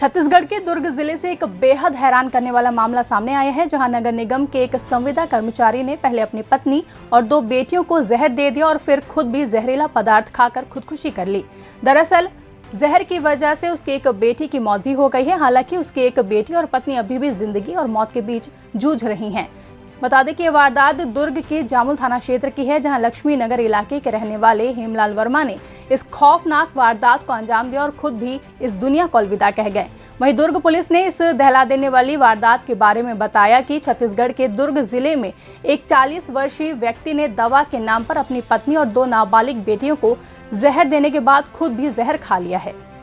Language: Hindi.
छत्तीसगढ़ के दुर्ग जिले से एक बेहद हैरान करने वाला मामला सामने आया है, जहां नगर निगम के एक संविदा कर्मचारी ने पहले अपनी पत्नी और 2 बेटियों को जहर दे दिया और फिर खुद भी जहरीला पदार्थ खाकर खुदकुशी कर ली। दरअसल जहर की वजह से उसकी एक बेटी की मौत भी हो गई है। हालांकि उसकी एक बेटी और पत्नी अभी भी जिंदगी और मौत के बीच जूझ रही हैं। बता दें कि ये वारदात दुर्ग के जामुल थाना क्षेत्र की है, जहां लक्ष्मी नगर इलाके के रहने वाले हेमलाल वर्मा ने इस खौफनाक वारदात को अंजाम दिया और खुद भी इस दुनिया को अलविदा कह गए। वहीं दुर्ग पुलिस ने इस दहला देने वाली वारदात के बारे में बताया कि छत्तीसगढ़ के दुर्ग जिले में एक 40 वर्षीय व्यक्ति ने दवा के नाम पर अपनी पत्नी और 2 नाबालिग बेटियों को जहर देने के बाद खुद भी जहर खा लिया है।